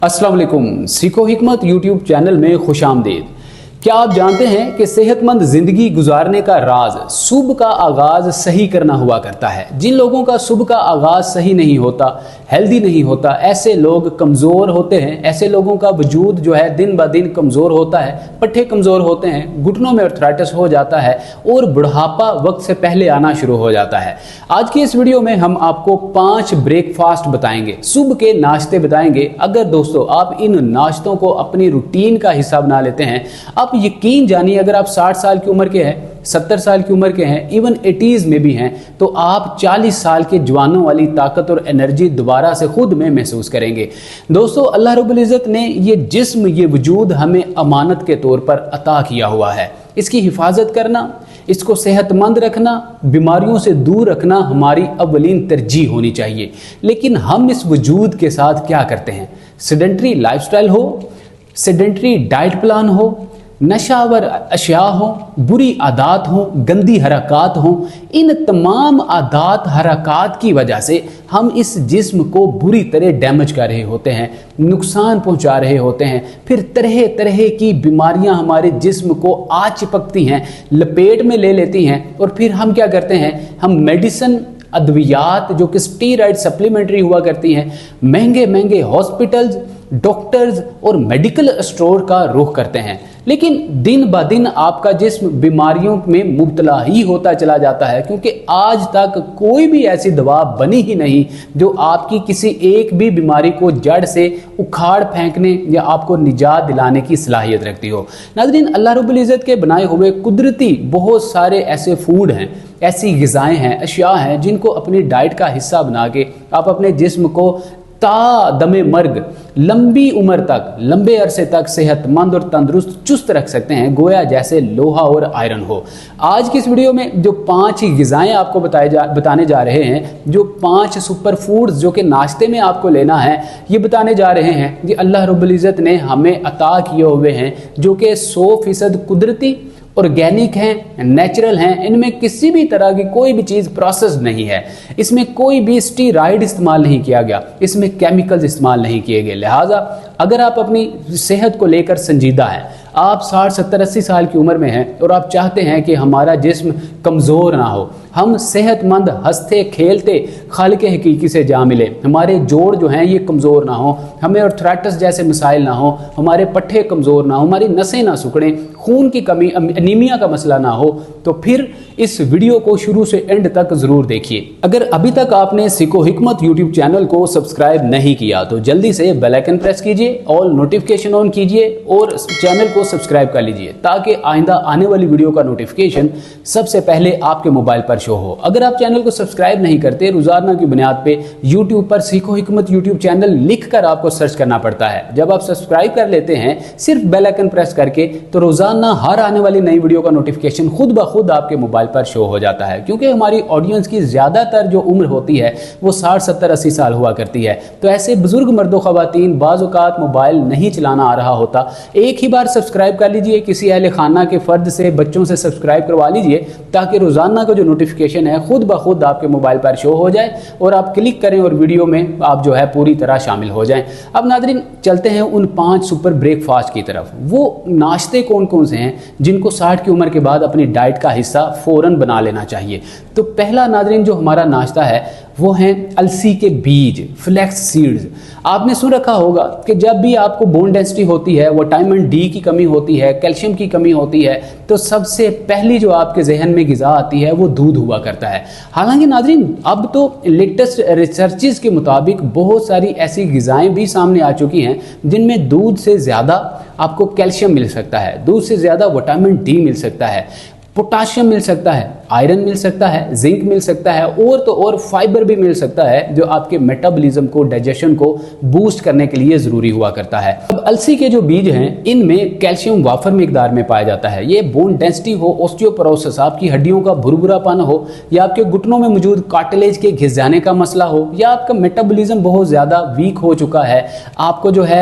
अस्सलाम वालेकुम। सीखो हिकमत यूट्यूब चैनल में खुशामदीद। क्या आप जानते हैं कि सेहतमंद जिंदगी गुजारने का राज सुबह का आगाज सही करना हुआ करता है। जिन लोगों का सुबह का आगाज सही नहीं होता, हेल्दी नहीं होता, ऐसे लोग कमज़ोर होते हैं। ऐसे लोगों का वजूद जो है दिन ब दिन कमज़ोर होता है, पट्टे कमज़ोर होते हैं, घुटनों में आर्थराइटिस हो जाता है और बुढ़ापा वक्त से पहले आना शुरू हो जाता है। आज की इस वीडियो में हम आपको 5 ब्रेकफास्ट बताएंगे, सुबह के नाश्ते बताएंगे। अगर दोस्तों आप इन नाश्तों को अपनी रूटीन का हिस्सा बना लेते हैं, आप यकीन जानिए अगर आप 60 साल की उम्र के हैं, 70 साल की उम्र के हैं, इवन 80s में भी हैं, तो आप 40 साल के जवानों वाली ताकत और एनर्जी दोबारा से खुद में महसूस करेंगे। दोस्तों अल्लाह रब्बुल इज़्ज़त ने ये जिस्म, ये वजूद हमें अमानत के तौर पर अता किया हुआ है। इसकी हिफाजत करना, इसको सेहतमंद रखना, बीमारियों से दूर रखना हमारी अव्वलीन तरजीह होनी चाहिए। लेकिन हम इस वजूद के साथ क्या करते हैं? सेडेंटरी लाइफस्टाइल हो, सेडेंटरी डाइट प्लान हो, नशावर अशिया हो, बुरी आदत हो, गंदी हरकत हो, इन तमाम आदत हरकत की वजह से हम इस जिस्म को बुरी तरह डैमेज कर रहे होते हैं, नुकसान पहुंचा रहे होते हैं। फिर तरह तरह की बीमारियां हमारे जिस्म को आ चिपकती हैं, लपेट में ले लेती हैं और फिर हम क्या करते हैं? हम मेडिसिन, अद्वियात जो कि स्टीरॉयड सप्लीमेंट्री हुआ करती हैं, महंगे महंगे हॉस्पिटल्स, डॉक्टर्स और मेडिकल स्टोर का रुख करते हैं। लेकिन दिन ब दिन आपका जिस्म बीमारियों में मुब्तला ही होता चला जाता है, क्योंकि आज तक कोई भी ऐसी दवा बनी ही नहीं जो आपकी किसी एक भी बीमारी को जड़ से उखाड़ फेंकने या आपको निजात दिलाने की सलाहियत रखती हो। नाज़रीन, अल्लाह रब्बुल इज़्ज़त के बनाए हुए कुदरती बहुत सारे ऐसे फूड हैं, ऐसी ग़िज़ाएँ हैं, अशिया हैं जिनको अपनी डाइट का हिस्सा बना के आप अपने जिस्म को ता दमे मर्ग, लंबी उम्र तक, लंबे अरसे तक सेहतमंद और तंदुरुस्त चुस्त रख सकते हैं, गोया जैसे लोहा और आयरन हो। आज की इस वीडियो में जो 5 ग़िज़ाएँ आपको बताने जा रहे हैं, जो 5 सुपर फूड्स जो कि नाश्ते में आपको लेना है, ये बताने जा रहे हैं कि अल्लाह रब्बुल इज़्ज़त ने हमें अता किए हुए हैं, जो कि 100% कुदरती, ऑर्गेनिक हैं, नेचुरल हैं। इनमें किसी भी तरह की कोई भी चीज़ प्रोसेस नहीं है, इसमें कोई भी स्टीरॉयड इस्तेमाल नहीं किया गया, इसमें केमिकल्स इस्तेमाल नहीं किए गए। लिहाजा अगर आप अपनी सेहत को लेकर संजीदा हैं, आप 60, 70, 80 साल की उम्र में हैं और आप चाहते हैं कि हमारा जिस्म कमज़ोर ना हो, हम सेहतमंद, हंसते खेलते खालिक हकीकी से जा मिले, हमारे जोड़ जो हैं ये कमज़ोर ना हो, हमें आर्थराइटिस जैसे मसाइल ना हो, हमारे पट्टे कमज़ोर ना हो, हमारी नसें ना सिकुड़ें, खून की कमी, एनीमिया का मसला ना हो, तो फिर इस वीडियो को शुरू से एंड तक ज़रूर देखिए। अगर अभी तक आपने सीखो हिकमत यूट्यूब चैनल को सब्सक्राइब नहीं किया तो जल्दी से बेल आइकन प्रेस कीजिए, ऑल नोटिफिकेशन ऑन कीजिए और चैनल को सब्सक्राइब कर लीजिए, ताकि आइंदा आने वाली वीडियो का नोटिफिकेशन सबसे पहले आपके मोबाइल पर शो हो। अगर आप चैनल को सब्सक्राइब नहीं करते, रोजाना की बुनियाद पे यूट्यूब पर सीखो हिकमत यूट्यूब चैनल लिखकर आपको सर्च करना पड़ता है। जब आप सब्सक्राइब कर लेते हैं सिर्फ बेल आइकन प्रेस करके, तो रोजाना हर आने वाली नई वीडियो का नोटिफिकेशन खुद ब खुद आपके मोबाइल पर शो हो जाता है। क्योंकि हमारी ऑडियंस की ज्यादातर जो उम्र होती है वो 60, 70, 80 साल हुआ करती है, तो ऐसे बुजुर्ग मर्दों खवातीन बाज़ औक़ात मोबाइल नहीं चलाना आ रहा होता, एक ही बार सब्सक्राइब कर लीजिए, किसी अहले खाना के फर्द से, बच्चों से सब्सक्राइब करवा लीजिए, ताकि रोजाना का जो नोटिफिकेशन है खुद ब खुद आपके मोबाइल पर शो हो जाए और आप क्लिक करें और वीडियो में आप जो है पूरी तरह शामिल हो जाएं। अब नाज़रीन चलते हैं उन 5 सुपर ब्रेकफास्ट की तरफ। वो नाश्ते कौन कौन से हैं जिनको 60 की उम्र के बाद अपनी डाइट का हिस्सा फौरन बना लेना चाहिए? तो पहला नाज़रीन जो हमारा नाश्ता है वो हैं अलसी के बीज, फ्लैक्स सीड्स। आपने सुन रखा होगा कि जब भी आपको बोन डेंसिटी होती है, विटामिन डी की कमी होती है, कैल्शियम की कमी होती है, तो सबसे पहली जो आपके जहन में ग़िज़ा आती है वो दूध हुआ करता है। हालांकि नाज़रीन अब तो लेटेस्ट रिसर्चेस के मुताबिक बहुत सारी ऐसी ग़िज़ाएँ भी सामने आ चुकी हैं जिनमें दूध से ज़्यादा आपको कैल्शियम मिल सकता है, दूध से ज़्यादा विटामिन डी मिल सकता है, पोटाशियम मिल सकता है, आयरन मिल सकता है, जिंक मिल सकता है और तो और फाइबर भी मिल सकता है, जो आपके मेटाबॉलिज्म को, डाइजेशन को बूस्ट करने के लिए ज़रूरी हुआ करता है। अब अलसी के जो बीज हैं इनमें कैल्शियम वाफर मिकदार में पाया जाता है। ये बोन डेंसिटी हो, ऑस्टियोपोरोसिस, आपकी हड्डियों का भुरभुरापन हो, या आपके घुटनों में मौजूद कार्टिलेज के घिस जाने का मसला हो, या आपका मेटाबॉलिज्म बहुत ज़्यादा वीक हो चुका है, आपको जो है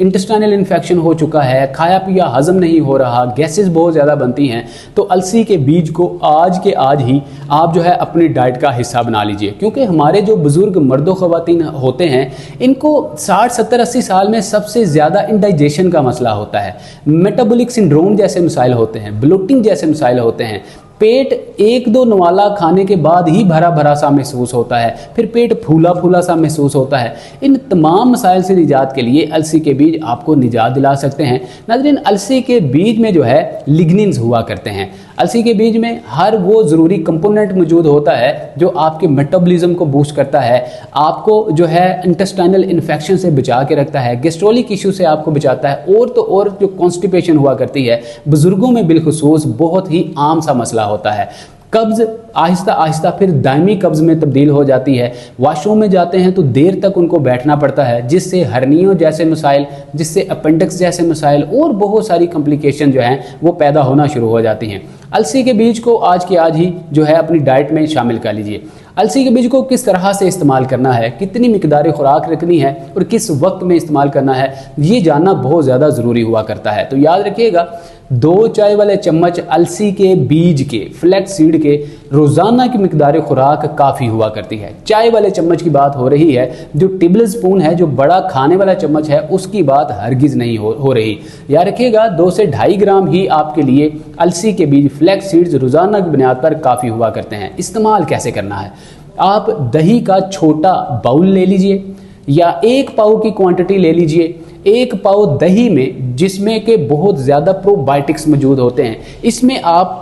इंटेस्टाइनल इन्फेक्शन हो चुका है, खाया पिया हजम नहीं हो रहा, गैसेज बहुत ज़्यादा बनती हैं, तो अलसी के बीज को आज के आज ही आप जो है अपनी डाइट का हिस्सा बना लीजिए, क्योंकि हमारे जो बुजुर्ग मर्दों ख़वातीन होते हैं इनको 60 70 80 साल में सबसे ज़्यादा इंडाइजेशन का मसला होता है, मेटाबॉलिक सिंड्रोम जैसे मसाइल होते हैं, ब्लोटिंग जैसे मसाइल होते हैं, पेट एक दो नवाला खाने के बाद ही भरा भरा सा महसूस होता है, फिर पेट फूला फूला सा महसूस होता है। इन तमाम मसाइल से निजात के लिए अलसी के बीज आपको निजात दिला सकते हैं। नाज़रीन, अलसी के बीज में जो है लिग्निन्स हुआ करते हैं। अलसी के बीज में हर वो ज़रूरी कंपोनेंट मौजूद होता है जो आपके मेटाबॉलिज्म को बूस्ट करता है, आपको जो है इंटेस्टाइनल इन्फेक्शन से बचा के रखता है, गैस्ट्रोलिक इशू से आपको बचाता है, और तो और जो कॉन्स्टिपेशन हुआ करती है बुजुर्गों में बिलखुसूस बहुत ही आम सा मसला होता है। कब्ज़ आहिस्ता आहिस्ता फिर दायमी कब्ज़ में तब्दील हो जाती है। वॉशरूम में जाते हैं तो देर तक उनको बैठना पड़ता है, जिससे हर्नियों जैसे मसाइल, जिससे अपेंडिक्स जैसे मसाइल और बहुत सारी कॉम्प्लिकेशन जो हैं वो पैदा होना शुरू हो जाती हैं। अलसी के बीज को आज के आज ही जो है अपनी डाइट में शामिल कर लीजिए। अलसी के बीज को किस तरह से इस्तेमाल करना है, कितनी मिकदार खुराक रखनी है और किस वक्त में इस्तेमाल करना है, ये जानना बहुत ज़्यादा ज़रूरी हुआ करता है। तो याद रखिएगा, 2 चाय वाले चम्मच अलसी के बीज के, फ्लैक्स सीड के रोज़ाना की मिकदार खुराक काफ़ी हुआ करती है। चाय वाले चम्मच की बात हो रही है, जो टेबल स्पून है, जो बड़ा खाने वाला चम्मच है, उसकी बात हरगिज़ नहीं हो रही। याद रखिएगा, 2 से 2.5 ग्राम ही आपके लिए अलसी के बीज, फ्लैक्स सीड्स रोज़ाना की बुनियाद पर काफ़ी हुआ करते हैं। इस्तेमाल कैसे करना है, आप दही का छोटा बाउल ले लीजिए या 1 पाव की क्वांटिटी ले लीजिए। 1 पाव दही में, जिसमें के बहुत ज़्यादा प्रोबायोटिक्स मौजूद होते हैं, इसमें आप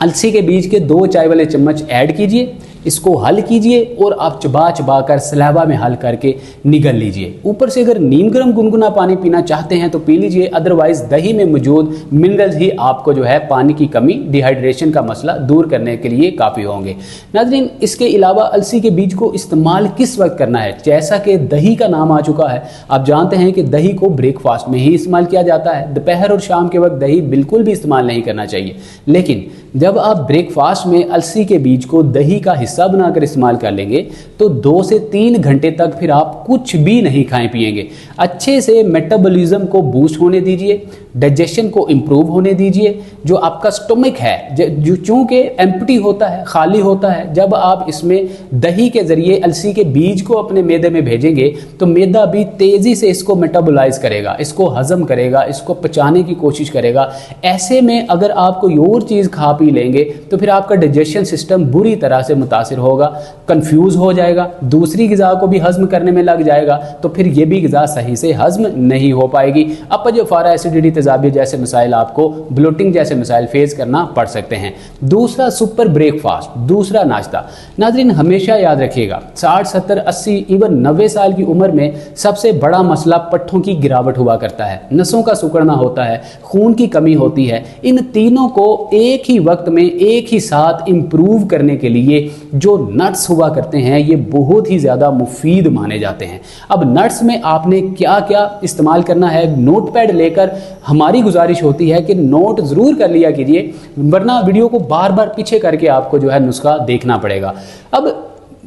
अलसी के बीज के 2 चाय वाले चम्मच ऐड कीजिए, इसको हल कीजिए और आप चबा चबा कर सलावा में हल करके निगल लीजिए। ऊपर से अगर नीम गर्म गुनगुना पानी पीना चाहते हैं तो पी लीजिए, अदरवाइज दही में मौजूद मिनरल्स ही आपको जो है पानी की कमी, डिहाइड्रेशन का मसला दूर करने के लिए काफ़ी होंगे। नाज़रीन, इसके अलावा अलसी के बीज को इस्तेमाल किस वक्त करना है, जैसा कि दही का नाम आ चुका है, आप जानते हैं कि दही को ब्रेकफास्ट में ही इस्तेमाल किया जाता है। दोपहर और शाम के वक्त दही बिल्कुल भी इस्तेमाल नहीं करना चाहिए, लेकिन जब आप ब्रेकफास्ट में अलसी के बीज को दही का हिस्सा बनाकर इस्तेमाल कर लेंगे तो 2 से 3 घंटे तक फिर आप कुछ भी नहीं खाएं पिएंगे। अच्छे से मेटाबॉलिज्म को बूस्ट होने दीजिए, डाइजेशन को इम्प्रूव होने दीजिए। जो आपका स्टमक है, जो चूँकि एम्प्टी होता है, खाली होता है, जब आप इसमें दही के ज़रिए अलसी के बीज को अपने मैदे में भेजेंगे तो मैदा भी तेज़ी से इसको मेटाबोलाइज करेगा, इसको हज़म करेगा, इसको पचाने की कोशिश करेगा। ऐसे में अगर आप कोई और चीज़ खा पी लेंगे तो फिर आपका डाइजेशन सिस्टम बुरी तरह से मुतासिर होगा, कंफ्यूज हो जाएगा, दूसरी ग़िज़ा को भी हज़म करने में लग जाएगा, तो फिर ये भी ग़िज़ा सही से हज़म नहीं हो पाएगी। अपच, फारा, एसिडिटी, तेज़ाबियत जैसे मसाइल, आपको ब्लोटिंग जैसे मसाइल फेस करना पड़ सकते हैं। दूसरा सुपर ब्रेकफास्ट, दूसरा नाश्ता। नाज़रीन, हमेशा याद रखिएगा, 60 70 80 इवन 90 साल की उम्र में सबसे बड़ा मसला पट्ठों की गिरावट हुआ करता है, नसों का सिकुड़ना होता है, खून की कमी होती है। इन तीनों को एक ही वक्त में एक ही साथ इम्प्रूव करने के लिए जो नट्स हुआ करते हैं ये बहुत ही ज़्यादा मुफीद माने जाते हैं। अब नट्स में आपने क्या क्या इस्तेमाल करना है, नोटपैड लेकर हमारी गुजारिश होती है कि नोट ज़रूर कर लिया कीजिए, वरना वीडियो को बार बार पीछे करके आपको जो है नुस्खा देखना पड़ेगा। अब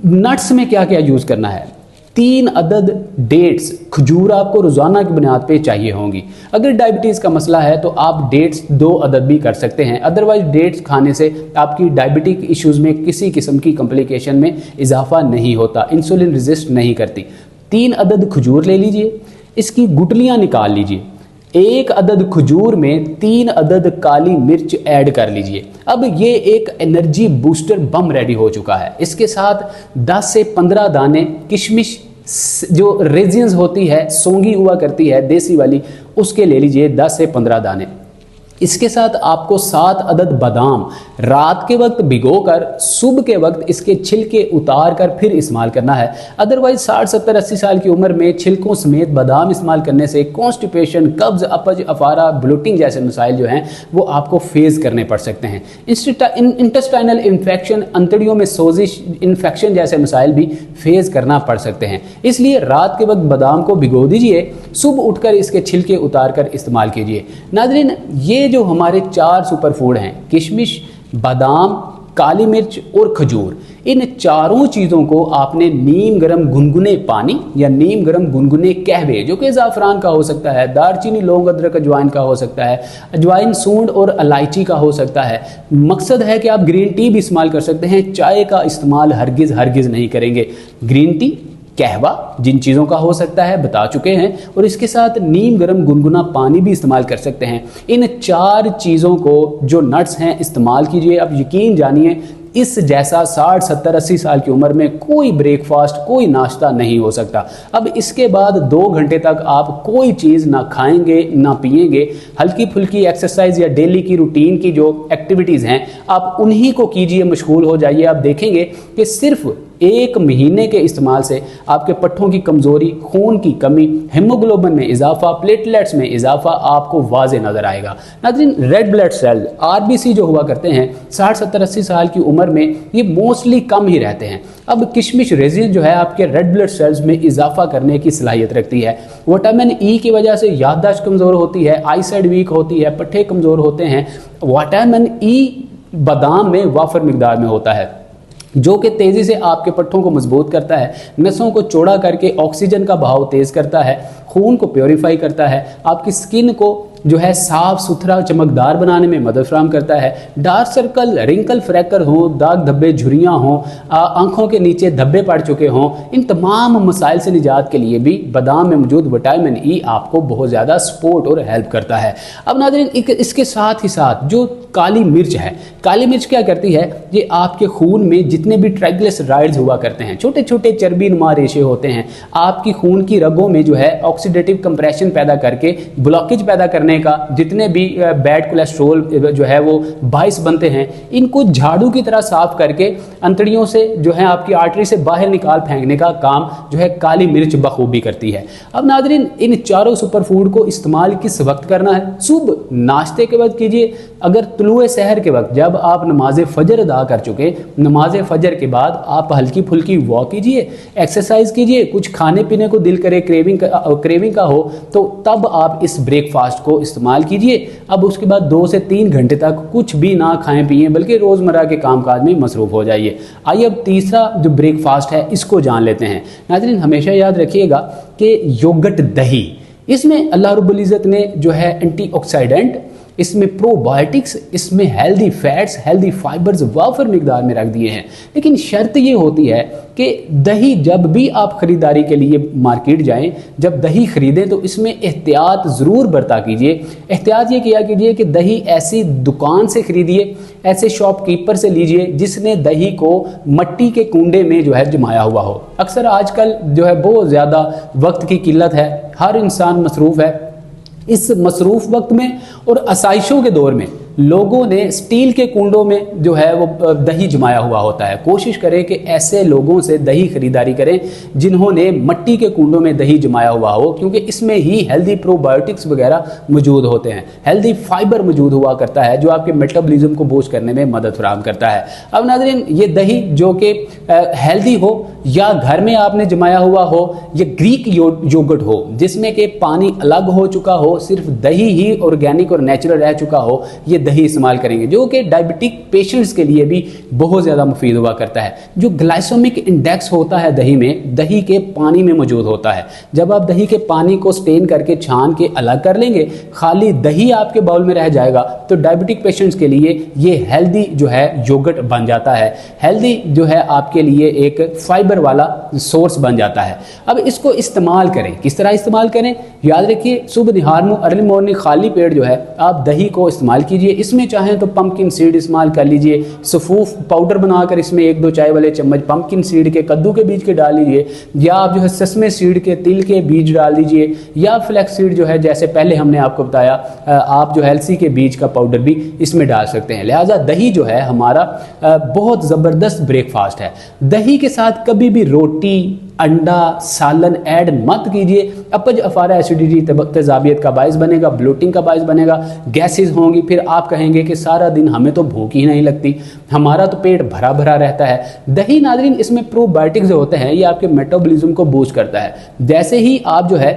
नट्स में क्या क्या यूज़ करना है, 3 अदद डेट्स, खजूर आपको रोज़ाना की बुनियाद पे चाहिए होंगी। अगर डायबिटीज़ का मसला है तो आप डेट्स 2 अदद भी कर सकते हैं, अदरवाइज डेट्स खाने से आपकी डायबिटिक इश्यूज़ में किसी किस्म की कॉम्प्लिकेशन में इजाफा नहीं होता, इंसुलिन रेजिस्ट नहीं करती। 3 अदद खजूर ले लीजिए, इसकी गुठलियाँ निकाल लीजिए। 1 अदद खजूर में 3 अदद काली मिर्च ऐड कर लीजिए। अब ये एक एनर्जी बूस्टर बम रेडी हो चुका है। इसके साथ 10 से 15 दाने किशमिश, जो रेजिन्स होती है, सौंगी हुआ करती है देसी वाली, उसके ले लीजिए 10 से 15 दाने। इसके साथ आपको 7 अदद बादाम रात के वक्त भिगोकर सुबह के वक्त इसके छिलके उतार कर फिर इस्तेमाल करना है। अदरवाइज 60 70 80 साल की उम्र में छिलकों समेत बादाम इस्तेमाल करने से कॉन्स्टिपेशन, कब्ज, अपच, अफारा, ब्लोटिंग जैसे मसाइल जो हैं वो आपको फेस करने पड़ सकते हैं। इंटेस्टाइनल इन्फेक्शन, अंतड़ियों में सोजिश, इन्फेक्शन जैसे मसाइल भी फेस करना पड़ सकते हैं। इसलिए रात के वक्त बादाम को भिगो दीजिए, सुबह उठकर इसके छिलके उतार कर इस्तेमाल कीजिए। नाज़रीन, ये जो हमारे 4 सुपर फूड हैं, किशमिश, बादाम, काली मिर्च और खजूर, इन चारों चीज़ों को आपने नीम गर्म गुनगुने पानी या नीम गर्म गुनगुने कहवे, जो कि ज़ाफ़रान का हो सकता है, दालचीनी लौंग अदरक अजवाइन का हो सकता है, अजवाइन सूंड और इलायची का हो सकता है। मकसद है कि आप ग्रीन टी भी इस्तेमाल कर सकते हैं, चाय का इस्तेमाल हरगिज़ नहीं करेंगे। ग्रीन टी, कहवा जिन चीज़ों का हो सकता है बता चुके हैं, और इसके साथ नीम गर्म गुनगुना पानी भी इस्तेमाल कर सकते हैं। इन 4 चीज़ों को जो नट्स हैं इस्तेमाल कीजिए। अब यकीन जानिए, इस जैसा 60, 70, 80 साल की उम्र में कोई ब्रेकफास्ट, कोई नाश्ता नहीं हो सकता। अब इसके बाद 2 घंटे तक आप कोई चीज़ ना खाएंगे ना पिएंगे। हल्की फुल्की एक्सरसाइज या डेली की रूटीन की जो एक्टिविटीज़ हैं आप उन्हीं को कीजिए, मशगूल हो जाइए। आप देखेंगे कि सिर्फ 1 महीने के इस्तेमाल से आपके पट्ठों की कमज़ोरी, खून की कमी, हीमोग्लोबिन में इजाफा, प्लेटलेट्स में इजाफा आपको वाज़े नज़र आएगा। नाज़रीन, रेड ब्लड सेल RBC जो हुआ करते हैं 60, 70, 80 साल की उम्र में, ये मोस्टली कम ही रहते हैं। अब किशमिश रेजिन जो है आपके रेड ब्लड सेल्स में इजाफा करने की सलाहियत रखती है। विटामिन E की वजह से याददाश्त कमज़ोर होती है, आईसाइट वीक होती है, पट्ठे कमज़ोर होते हैं। विटामिन E बादाम में वाफर मिकदार में होता है, जो कि तेज़ी से आपके पट्ठों को मजबूत करता है, नसों को चौड़ा करके ऑक्सीजन का बहाव तेज़ करता है, खून को प्योरीफाई करता है, आपकी स्किन को जो है साफ सुथरा चमकदार बनाने में मदद फराहम करता है। डार्क सर्कल, रिंकल, फ्रैकर हो, दाग धब्बे, झुर्रियाँ हों, आंखों के नीचे धब्बे पड़ चुके हों, इन तमाम मसाइल से निजात के लिए भी बादाम में मौजूद विटामिन E आपको बहुत ज़्यादा सपोर्ट और हेल्प करता है। अब नाज़रीन, इसके साथ ही साथ जो काली मिर्च है, काली मिर्च क्या करती है, ये आपके खून में जितने भी ट्राइग्लिसराइड्स हुआ करते हैं, छोटे छोटे चर्बी नुमा रेशे होते हैं, आपकी खून की रगों में जो है ऑक्सीडेटिव कंप्रेशन पैदा करके ब्लॉकेज पैदा करने का, जितने भी बैड कोलेस्ट्रोल जो है वो बाइस बनते हैं, इनको झाड़ू की तरह साफ करके अंतड़ियों से जो है आपकी आर्टरी से बाहर निकाल फेंकने का काम जो है काली मिर्च बखूबी करती है। अब नाज़रीन, इन चारों सुपर फूड को इस्तेमाल किस वक्त करना है? सुबह नाश्ते के वक्त कीजिए। अगर तुलुए सहर के वक्त, जब आप नमाज फजर अदा कर चुके, नमाज फजर के बाद आप हल्की फुल्की वॉक कीजिए, एक्सरसाइज कीजिए, कुछ खाने पीने को दिल करे, क्रेविंग का हो, तो तब आप इस ब्रेकफास्ट को इस्तेमाल कीजिए। अब उसके बाद 2 से 3 घंटे तक कुछ भी ना खाएं पिए, बल्कि रोज़मर्रा के कामकाज में मसरूफ़ हो जाइए। आइए अब तीसरा जो ब्रेकफास्ट है इसको जान लेते हैं। नाज़रीन, हमेशा याद रखिएगा कि योगर्ट, दही, इसमें अल्लाह रब्बुल इज़्ज़त ने जो है एंटीऑक्सीडेंट, इसमें प्रोबायोटिक्स, इसमें हेल्दी फैट्स, हेल्दी फाइबर्स वाफर मिकदार में रख दिए हैं। लेकिन शर्त ये होती है कि दही जब भी आप ख़रीदारी के लिए मार्केट जाएं, जब दही ख़रीदें तो इसमें एहतियात ज़रूर बरता कीजिए। एहतियात ये किया कीजिए कि दही ऐसी दुकान से ख़रीदिए, ऐसे शॉपकीपर से लीजिए जिसने दही को मट्टी के कुंडे में जो है जमाया हुआ हो। अक्सर आजकल जो है बहुत ज़्यादा वक्त की किल्लत है, हर इंसान मसरूफ़ है। इस मसरूफ़ वक्त में और आसाइशों के दौर में लोगों ने स्टील के कुंडों में जो है वो दही जमाया हुआ होता है। कोशिश करें कि ऐसे लोगों से दही खरीदारी करें जिन्होंने मट्टी के कुंडों में दही जमाया हुआ हो, क्योंकि इसमें ही हेल्दी प्रोबायोटिक्स वगैरह मौजूद होते हैं, हेल्दी फाइबर मौजूद हुआ करता है जो आपके मेटाबॉलिज्म को बूस्ट करने में मदद फराहम करता है। अब नाज़रीन, ये दही जो कि हेल्दी हो या घर में आपने जमाया हुआ हो, या ग्रीक योगर्ट हो जिसमें कि पानी अलग हो चुका हो, सिर्फ दही ही ऑर्गेनिक और नेचुरल रह चुका हो, ये दही इस्तेमाल करेंगे, जो कि डायबिटिक पेशेंट्स के लिए भी बहुत ज़्यादा मुफीद हुआ करता है। जो ग्लाइसेमिक इंडेक्स होता है दही में, दही के पानी में मौजूद होता है। जब आप दही के पानी को स्टेन करके छान के अलग कर लेंगे, खाली दही आपके बाउल में रह जाएगा, तो डायबिटिक पेशेंट्स के लिए ये हेल्दी जो है योगर्ट बन जाता है। हेल्दी जो है आपके लिए एक फाइबर वाला सोर्स बन जाता है। अब इसको इस्तेमाल करें, किस तरह इस्तेमाल करें? याद रखिए, सुबह निहार मुँह, अर्ली मॉर्निंग खाली पेट जो है आप दही को इस्तेमाल कीजिए। इसमें चाहें तो पंपकिन सीड इस्तेमाल कर लीजिए, सफूफ पाउडर बनाकर इसमें 1-2 चाय वाले चम्मच पंपकिन सीड के, कद्दू के बीज के डाल लीजिए, या आप जो है ससमे सीड के, तिल के बीज डाल दीजिए, या फ्लैक्स सीड जो है जैसे पहले हमने आपको बताया, आप जो अलसी के बीज का पाउडर भी इसमें डाल सकते हैं। लिहाजा दही जो है हमारा बहुत ज़बरदस्त ब्रेकफास्ट है। दही के साथ कभी भी रोटी, अंडा, सालन ऐड मत कीजिए। अपच, अफारा, एसिडिटी, तेजाबियत का बायस बनेगा, ब्लोटिंग का बायस बनेगा, गैसेस होंगी, फिर आप कहेंगे कि सारा दिन हमें तो भूख ही नहीं लगती, हमारा तो पेट भरा भरा रहता है। दही नाज़रीन, इसमें प्रोबायोटिक्स जो होते हैं ये आपके मेटाबॉलिज्म को बूस्ट करता है। जैसे ही आप जो है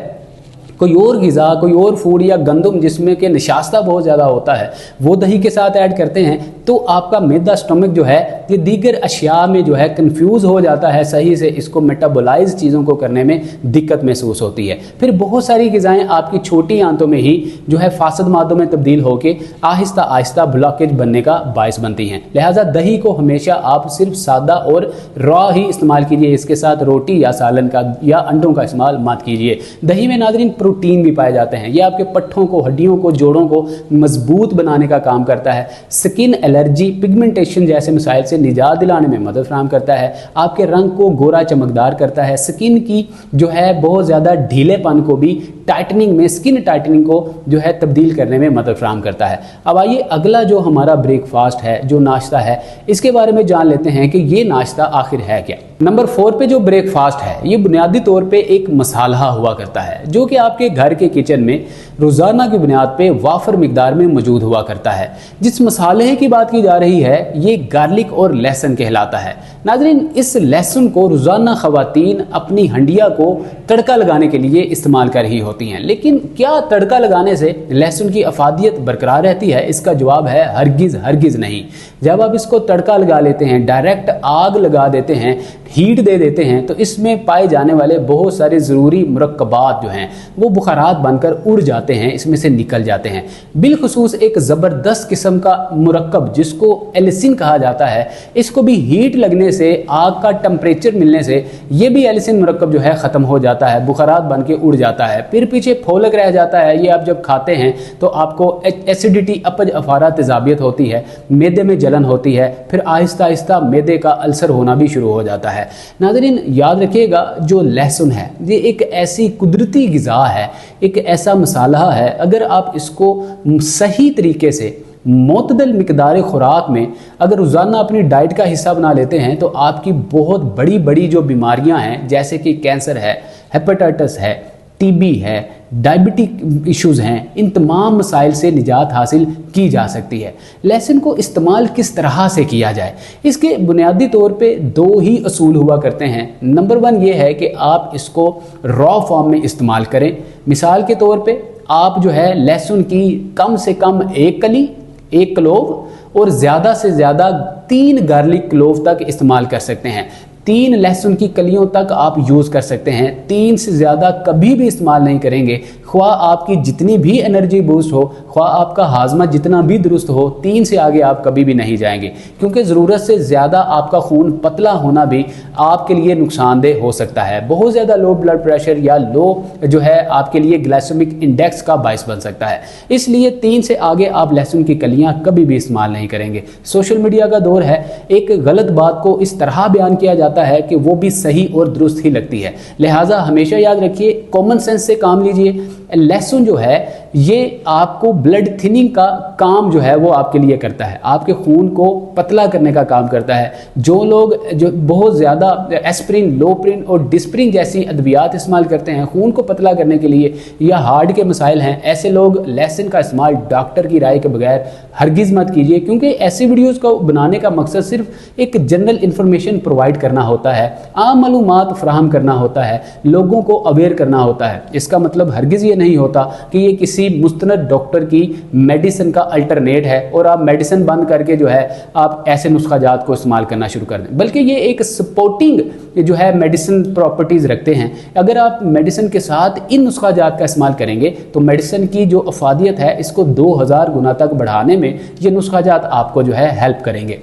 कोई और ग़िज़ा, कोई और फूड या गंदम जिसमें कि नशास्ता बहुत ज़्यादा होता है वो दही के साथ ऐड करते हैं तो आपका मैदा स्टमक जो है ये दीगर अशिया में जो है कंफ्यूज हो जाता है, सही से इसको मेटाबोलाइज चीज़ों को करने में दिक्कत महसूस होती है। फिर बहुत सारी ग़िज़ाएँ आपकी छोटी आंतों में ही जो है फासद मादों में तब्दील होकर आहिस्ता आहिस्ता ब्लॉकेज बनने का बायस बनती हैं। लिहाजा दही को हमेशा आप सिर्फ सादा और रॉ ही इस्तेमाल कीजिए, इसके साथ रोटी या सालन का या अंडों का इस्तेमाल मत कीजिए। दही में नाज़रीन प्रोटीन भी पाए जाते हैं, ये आपके पट्ठों को, हड्डियों को, जोड़ों को मजबूत बनाने का काम करता है। स्किन एलर्जी, पिगमेंटेशन जैसे मसाइल से निजात दिलाने में मदद फराहम करता है। आपके रंग को गोरा चमकदार करता है। स्किन की जो है बहुत ज़्यादा ढीलेपन को भी टाइटनिंग में, स्किन टाइटनिंग को जो है तब्दील करने में मदद फराहम करता है। अब आइए अगला जो हमारा ब्रेकफास्ट है, जो नाश्ता है, इसके बारे में जान लेते हैं कि ये नाश्ता आखिर है क्या। नंबर 4 पे जो ब्रेकफास्ट है ये बुनियादी तौर पे एक मसाला हुआ करता है जो कि आपके घर के किचन में रोज़ाना की बुनियाद पे वाफर मिकदार में मौजूद हुआ करता है। जिस मसाले की बात की जा रही है ये गार्लिक और लहसुन कहलाता है। नाज़रीन, इस लहसुन को रोज़ाना ख़वातीन अपनी हंडिया को तड़का लगाने के लिए इस्तेमाल कर रही होती हैं, लेकिन क्या तड़का लगाने से लहसुन की अफादियत बरकरार रहती है? इसका जवाब है हरगिज़ हरगिज़ नहीं। जब आप इसको तड़का लगा लेते हैं, डायरेक्ट आग लगा देते हैं, हीट दे देते हैं, तो इसमें पाए जाने वाले बहुत सारे ज़रूरी मुरक्कबात जो हैं वो बुखारात बनकर उड़ जाते हैं, इसमें से निकल जाते हैं। बिलखुसूस एक ज़बरदस्त किस्म का मुरक्कब जिसको एलिसिन कहा जाता है, इसको भी हीट लगने से, आग का टेम्परेचर मिलने से ये भी एलिसिन मुरक्कब जो है ख़त्म हो जाता है, बुखारात बन के उड़ जाता है। फिर पीछे फोलक रह जाता है। ये आप जब खाते हैं तो आपको एसिडिटी, अपज, अफारा, तेजाबियत होती है, मैदे में जलन होती है, फिर आहिस्ता आहिस्ता मैदे का अल्सर होना भी शुरू हो जाता है। नाज़रीन, याद रखिएगा जो लहसुन है ये एक ऐसी कुदरती ग़िज़ा है, एक ऐसा मसाला है, अगर आप इसको सही तरीके से मुतदल मिकदार खुराक में अगर रोज़ाना अपनी डाइट का हिस्सा बना लेते हैं तो आपकी बहुत बड़ी बड़ी जो बीमारियां हैं जैसे कि कैंसर है, हेपेटाइटिस है, टीबी है, डायबिटिक इश्यूज़ हैं, इन तमाम मसाइल से निजात हासिल की जा सकती है। लहसुन को इस्तेमाल किस तरह से किया जाए, इसके बुनियादी तौर पे 2 ही असूल हुआ करते हैं। नंबर 1 ये है कि आप इसको रॉ फॉर्म में इस्तेमाल करें। मिसाल के तौर पे आप जो है लहसुन की कम से कम 1 कली, 1 क्लोव और ज़्यादा से ज़्यादा 3 गार्लिक क्लोव तक इस्तेमाल कर सकते हैं। 3 लहसुन की कलियों तक आप यूज़ कर सकते हैं। 3 से ज़्यादा कभी भी इस्तेमाल नहीं करेंगे। ख्वाह आपकी जितनी भी एनर्जी बूस्ट हो, ख्वाह आपका हाजमा जितना भी दुरुस्त हो, 3 से आगे आप कभी भी नहीं जाएंगे, क्योंकि ज़रूरत से ज़्यादा आपका खून पतला होना भी आपके लिए नुकसानदेह हो सकता है। बहुत ज़्यादा लो ब्लड प्रेशर या लो जो है आपके लिए ग्लाइसेमिक इंडेक्स का बायस बन सकता है। इसलिए 3 से आगे आप लहसुन की कलियाँ कभी भी इस्तेमाल नहीं करेंगे। सोशल मीडिया का दौर है, एक गलत बात को इस तरह बयान किया जाता है कि वो भी सही और दुरुस्त ही लगती है। लिहाजा हमेशा याद रखिए, कॉमन सेंस से काम लीजिए। लहसुन जो है ये आपको ब्लड थिनिंग का काम जो है वो आपके लिए करता है, आपके खून को पतला करने का काम करता है। जो लोग जो बहुत ज़्यादा एस्प्रिन, लोप्रिन और डिस्प्रिन जैसी अद्वियात इस्तेमाल करते हैं खून को पतला करने के लिए या हार्ट के मसाइल हैं, ऐसे लोग लहसुन का इस्तेमाल डॉक्टर की राय के बगैर हरगिज़ मत कीजिए, क्योंकि ऐसी वीडियोज़ को बनाने का मकसद सिर्फ एक जनरल इन्फॉर्मेशन प्रोवाइड करना होता है, आम मालूमात फराहम करना होता है, लोगों को अवेयर करना होता है। इसका मतलब हरगिज़ ये नहीं होता कि ये किसी मुस्तनद डॉक्टर की मेडिसिन का अल्टरनेट है और आप मेडिसिन बंद करके जो है आप ऐसे नुस्खाजात को इस्तेमाल करना शुरू कर दें, बल्कि ये एक सपोर्टिंग जो है मेडिसिन प्रॉपर्टीज़ रखते हैं। अगर आप मेडिसिन के साथ इन नुस्खाजात का इस्तेमाल करेंगे तो मेडिसिन की जो अफादियत है इसको 2000 गुना तक बढ़ाने में ये नुस्खाजात आपको जो है हेल्प करेंगे।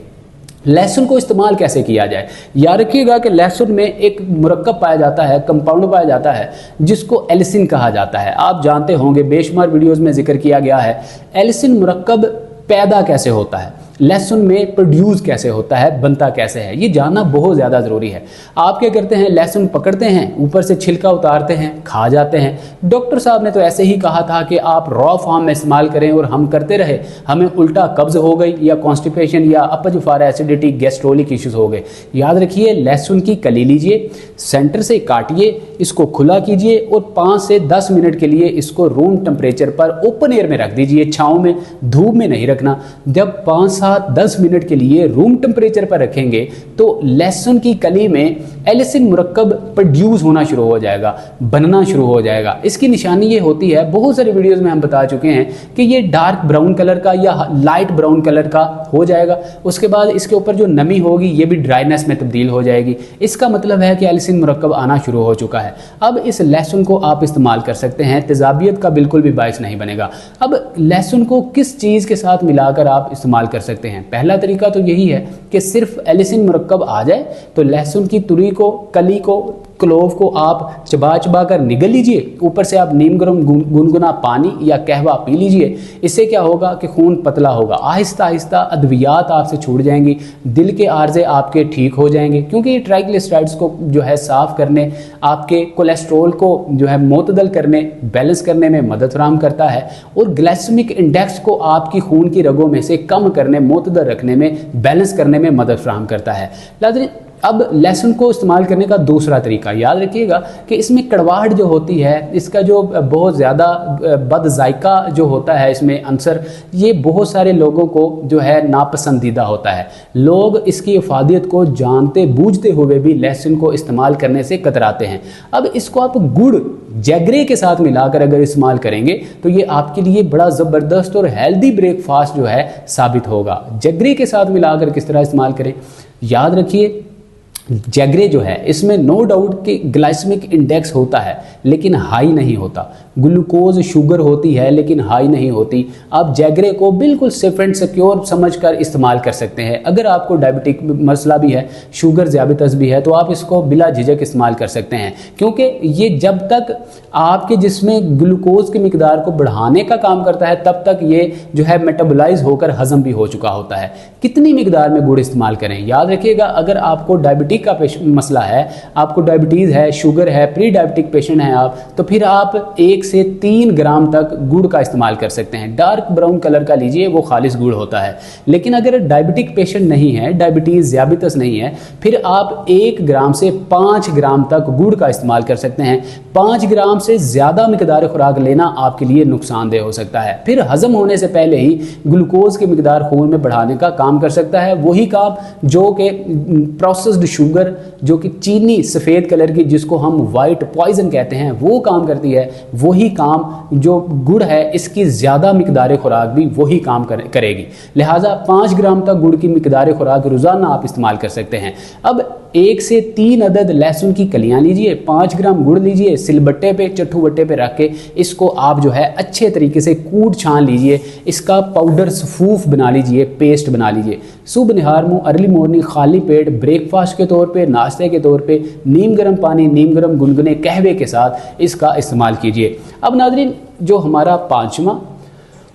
लहसुन को इस्तेमाल कैसे किया जाए, याद रखिएगा कि लहसुन में एक मुरक्कब पाया जाता है, कंपाउंड पाया जाता है जिसको एलिसिन कहा जाता है। आप जानते होंगे, बेशुमार वीडियोस में जिक्र किया गया है। एलिसिन मुरक्कब पैदा कैसे होता है, लहसुन में प्रोड्यूस कैसे होता है, बनता कैसे है, ये जानना बहुत ज़्यादा ज़रूरी है। आप क्या करते हैं, लहसुन पकड़ते हैं, ऊपर से छिलका उतारते हैं, खा जाते हैं। डॉक्टर साहब ने तो ऐसे ही कहा था कि आप रॉ फॉर्म में इस्तेमाल करें और हम करते रहे, हमें उल्टा कब्ज़ हो गई या कॉन्स्टिपेशन या अपच, फारा, एसिडिटी, गैस्ट्रोलिक इश्यूज़ हो गए। याद रखिए, लहसुन की कली लीजिए, सेंटर से काटिए, इसको खुला कीजिए और 5 से 10 मिनट के लिए इसको रूम टेम्परेचर पर ओपन एयर में रख दीजिए, छाँव में, धूप में नहीं रखना। जब 5 साल 5-10 मिनट के लिए रूम टेम्परेचर पर रखेंगे तो लहसुन की कली में एलिसिन मुरक्कब प्रोड्यूस होना शुरू हो जाएगा, बनना शुरू हो जाएगा। इसकी निशानी ये होती है, बहुत सारे वीडियोस में हम बता चुके हैं कि ये डार्क ब्राउन कलर का या लाइट ब्राउन कलर का हो जाएगा। उसके बाद इसके ऊपर जो नमी होगी ये भी ड्राइनेस में तब्दील हो जाएगी। इसका मतलब है कि एलिसिन मुरक्कब आना शुरू हो चुका है। अब इस लहसुन को आप इस्तेमाल कर सकते हैं, तेजाबियत का बिल्कुल भी बायस नहीं बनेगा। अब लहसुन को किस चीज़ के साथ मिलाकर आप इस्तेमाल कर सकते हैं? पहला तरीका तो यही है कि सिर्फ एलिसिन मुरक्कब आ जाए तो लहसुन की तुरी को, कली को, क्लोव को आप चबा चबा कर निगल लीजिए। ऊपर से आप नीम गर्म गुनगुना पानी या कहवा पी लीजिए। इससे क्या होगा कि खून पतला होगा, आहिस्ता आहिस्ता अद्वियात आपसे छूट जाएंगी, दिल के आर्जे आपके ठीक हो जाएंगे, क्योंकि ये ट्राइग्लिसराइड्स को जो है साफ़ करने, आपके कोलेस्ट्रॉल को जो है मोतदल करने, बैलेंस करने में मदद फराहम करता है और ग्लाइसेमिक इंडेक्स को आपकी खून की रगों में से कम करने, मोतदल रखने में, बैलेंस करने में मदद फराहम करता है। लाजमी अब लहसुन को इस्तेमाल करने का दूसरा तरीका याद रखिएगा कि इसमें कड़वाहट जो होती है, इसका जो बहुत ज़्यादा बद जायका जो होता है इसमें अंसर, ये बहुत सारे लोगों को जो है नापसंदीदा होता है। लोग इसकी अफादियत को जानते बूझते हुए भी लहसुन को इस्तेमाल करने से कतराते हैं। अब इसको आप गुड़ जैगरे के साथ मिलाकर अगर इस्तेमाल करेंगे तो ये आपके लिए बड़ा ज़बरदस्त और हेल्दी ब्रेकफास्ट जो है साबित होगा। जैगरे के साथ मिलाकर किस तरह इस्तेमाल करें, याद रखिए जैगरे जो है इसमें नो डाउट कि ग्लाइसेमिक इंडेक्स होता है लेकिन हाई नहीं होता, ग्लूकोज शुगर होती है लेकिन हाई नहीं होती। आप जैगरे को बिल्कुल सेफ एंड सिक्योर समझकर इस्तेमाल कर सकते हैं। अगर आपको डायबिटिक मसला भी है, शुगर ज़्याबितस भी है, तो आप इसको बिला झिझक इस्तेमाल कर सकते हैं, क्योंकि ये जब तक आपके जिसमें ग्लूकोज की मिकदार को बढ़ाने का काम करता है तब तक ये जो है मेटाबोलाइज होकर हजम भी हो चुका होता है। कितनी मिकदार में गुड़ इस्तेमाल करें, याद रखिएगा अगर आपको डायबिटिक का मसला है, आपको डायबिटीज़ है, शुगर है, प्री डायबिटिक पेशेंट हैं आप, तो फिर आप 1 से 3 ग्राम तक गुड़ का इस्तेमाल कर सकते हैं। डार्क ब्राउन कलर का लीजिए, वो खालिस गुड़ होता है। लेकिन अगर डायबिटिक पेशेंट नहीं है, डायबिटीज़ ज़ियाबितस नहीं है, फिर आप 1 ग्राम से 5 ग्राम तक गुड़ का इस्तेमाल कर सकते हैं। 5 ग्राम से ज़्यादा मिकदार खुराक लेना आपके लिए नुकसानदेह हो सकता है, फिर हजम होने से पहले ही ग्लूकोज की मिकदार खून में बढ़ाने का काम कर सकता है। वही काम जो कि प्रोसेस्ड शुगर, जो कि चीनी सफ़ेद कलर की जिसको हम वाइट पॉइजन कहते हैं, वो काम करती है, वही काम जो गुड़ है इसकी ज़्यादा मिकदार खुराक भी वही काम करेगी। लिहाजा 5 ग्राम तक गुड़ की मिकदार खुराक रोज़ाना आप इस्तेमाल कर सकते हैं। अब 1 से 3 अदद लहसुन की कलियां लीजिए, 5 ग्राम गुड़ लीजिए, सिलबट्टे पे, चट्टू बट्टे पे रख के इसको आप जो है अच्छे तरीके से कूट छान लीजिए, इसका पाउडर सफूफ बना लीजिए, पेस्ट बना लीजिए। सुबह निहार मुँह, अर्ली मॉर्निंग, खाली पेट, ब्रेकफास्ट के तौर पे, नाश्ते के तौर पे नीम गर्म पानी, नीम गर्म गुनगुने कहवे के साथ इसका इस्तेमाल कीजिए। अब नाज़रीन, जो हमारा 5वां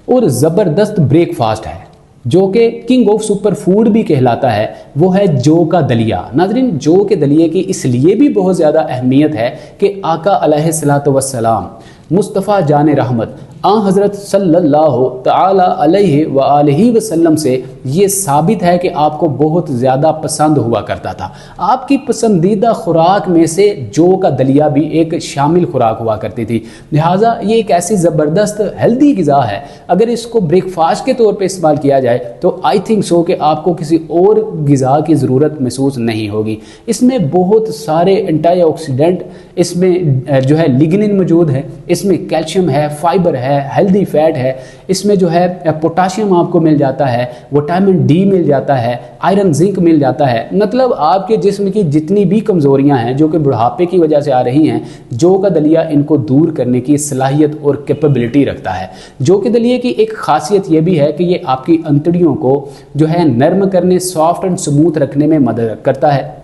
और ज़बरदस्त ब्रेकफास्ट है जो कि किंग ऑफ सुपर फूड भी कहलाता है, वो है जौ का दलिया। नाज़रीन, जौ के दलिए की इसलिए भी बहुत ज़्यादा अहमियत है कि आका अलैहिस्सलातु वस्सलाम मुस्तफ़ा जान रहमत हज़रत सल्लल्लाहु तआला अलैहि व आलिहि वसल्लम से ये साबित है कि आपको बहुत ज़्यादा पसंद हुआ करता था। आपकी पसंदीदा खुराक में से जौ का दलिया भी एक शामिल खुराक हुआ करती थी। लिहाजा ये एक ऐसी ज़बरदस्त हेल्दी ग़िज़ा है, अगर इसको ब्रेकफास्ट के तौर पे इस्तेमाल किया जाए तो आई थिंक सो कि आपको किसी और ग़िज़ा की ज़रूरत महसूस नहीं होगी। इसमें बहुत सारे एंटीऑक्सीडेंट, इसमें जो है लिग्निन मौजूद है, इसमें कैल्शियम है, फाइबर है, हेल्दी फैट है, इसमें जो है पोटाशियम आपको मिल जाता है, विटामिन डी मिल जाता है, आयरन जिंक मिल जाता है। मतलब आपके जिस्म की जितनी भी कमज़ोरियां हैं जो कि बुढ़ापे की वजह से आ रही हैं, जौ का दलिया इनको दूर करने की सलाहियत और कैपेबिलिटी रखता है। जौ के दलिए की एक खासियत यह भी है कि ये आपकी अंतड़ियों को जो है नर्म करने, सॉफ्ट एंड स्मूथ रखने में मदद करता है।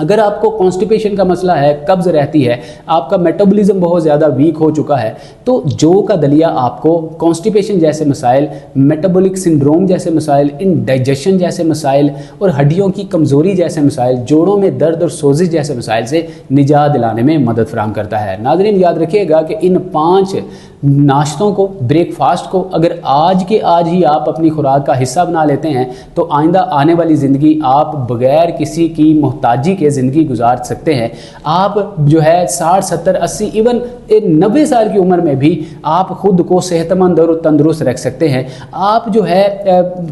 अगर आपको कॉन्स्टिपेशन का मसला है, कब्ज़ रहती है, आपका मेटाबॉलिज्म बहुत ज़्यादा वीक हो चुका है, तो जौ का दलिया आपको कॉन्स्टिपेशन जैसे मसाइल, मेटाबॉलिक सिंड्रोम जैसे मसाइल, इंडाइजेशन जैसे मसाइल और हड्डियों की कमज़ोरी जैसे मसाइल, जोड़ों में दर्द और सोजिश जैसे मसाइल से निजात दिलाने में मदद फराहम करता है। नाज़रीन, याद रखिएगा कि इन 5 नाश्तों को, ब्रेकफास्ट को अगर आज के आज ही आप अपनी खुराक का हिस्सा बना लेते हैं तो आइंदा आने वाली ज़िंदगी आप बगैर किसी की मोहताजी के ज़िंदगी गुजार सकते हैं। आप जो है 60, 70, 80 इवन 90 साल की उम्र में भी आप खुद को सेहतमंद और तंदुरुस्त रख सकते हैं। आप जो है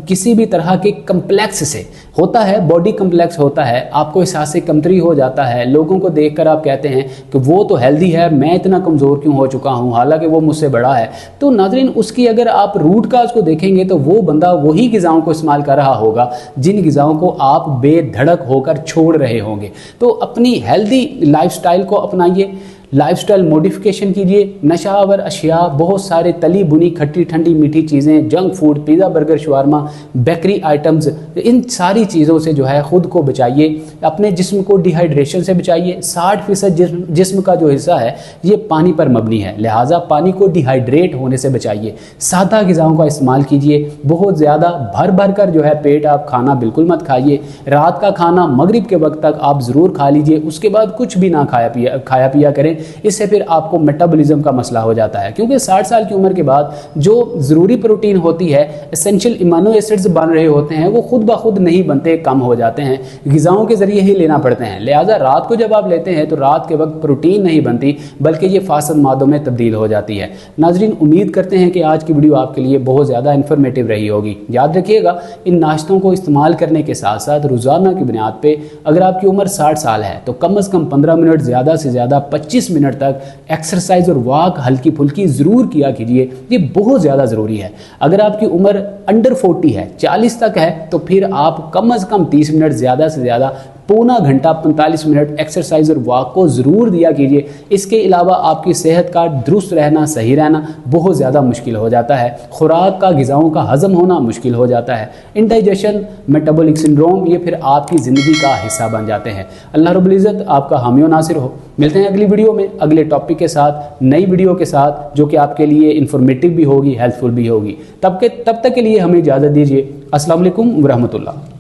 किसी भी तरह के कम्प्लेक्स से, होता है बॉडी कम्प्लेक्स होता है, आपको एहसास कमतरी हो जाता है, लोगों को देखकर आप कहते हैं कि वो तो हेल्दी है, मैं इतना कमज़ोर क्यों हो चुका हूँ, हालांकि वो मुझसे बड़ा है। तो नाज़रीन, उसकी अगर आप रूट काज को देखेंगे तो वो बंदा वही ग़िज़ाओं को इस्तेमाल कर रहा होगा जिन ग़िज़ाओं को आप बेधड़क होकर छोड़ रहे होंगे। तो अपनी हेल्दी लाइफस्टाइल को अपनाइए, लाइफस्टाइल मॉडिफिकेशन कीजिए, नशावर अशिया, बहुत सारे तली बुनी खट्टी ठंडी मीठी चीज़ें, junk food, pizza, burger, shawarma, bakery items, इन सारी चीज़ों से जो है ख़ुद को बचाइए। अपने जिस्म को डिहाइड्रेशन से बचाइए। 60% जिस्म का जो हिस्सा है ये पानी पर मबनी है, लिहाजा पानी को डिहाइड्रेट होने से बचाइए। सादा ग़िज़ाओं का इस्तेमाल कीजिए, बहुत ज़्यादा भर भर कर जो है पेट आप खाना बिल्कुल मत खाइए। रात का खाना मगरिब के वक्त तक आप ज़रूर खा लीजिए, उसके बाद कुछ भी ना खाया पिया करें, इससे फिर आपको मेटाबॉलिज्म का मसला हो जाता है। क्योंकि 60 साल की उम्र के बाद जो ज़रूरी प्रोटीन होती है, एसेंशियल इमानो एसिड्स बन रहे होते हैं, वो खुद ब खुद नहीं बनते, कम हो जाते हैं, ग़िज़ाओं के ज़रिए ही लेना पड़ते हैं। लिहाजा रात को जब आप लेते हैं तो रात के वक्त प्रोटीन नहीं बनती बल्कि ये फासद मादों में तब्दील हो जाती है। नाज़रीन, उम्मीद करते हैं कि आज की वीडियो आपके लिए बहुत ज़्यादा इन्फॉर्मेटिव रही होगी। याद रखिएगा, इन नाश्तों को इस्तेमाल करने के साथ साथ रोज़ाना की बुनियाद पर अगर आपकी उम्र 60 साल है तो कम अज़ कम 15 मिनट, ज़्यादा से ज़्यादा 25 मिनट तक एक्सरसाइज और वॉक हल्की फुल्की ज़रूर किया कीजिए, ये बहुत ज़्यादा ज़रूरी है। अगर आपकी उम्र अंडर 40 है, 40 तक है, तो फिर आप कम अज़ कम 30 मिनट, ज़्यादा से ज़्यादा पौना घंटा 45 मिनट एक्सरसाइज और वॉक को ज़रूर दिया कीजिए। इसके अलावा आपकी सेहत का दुरुस्त रहना, सही रहना बहुत ज़्यादा मुश्किल हो जाता है। खुराक का, ग़िज़ाओं का हज़म होना मुश्किल हो जाता है। इंडाइजेशन, मेटाबॉलिक सिंड्रोम, ये फिर आपकी ज़िंदगी का हिस्सा बन जाते हैं। अल्लाह रब्बुल इज़्ज़त आपका हामी व नासिर हो। मिलते हैं अगली वीडियो में अगले टॉपिक के साथ, नई वीडियो के साथ, जो कि आपके लिए इन्फॉर्मेटिव भी होगी, हेल्पफुल भी होगी। तब तक के लिए हमें इजाज़त दीजिए। अस्सलाम वालेकुम व रहमतुल्लाह।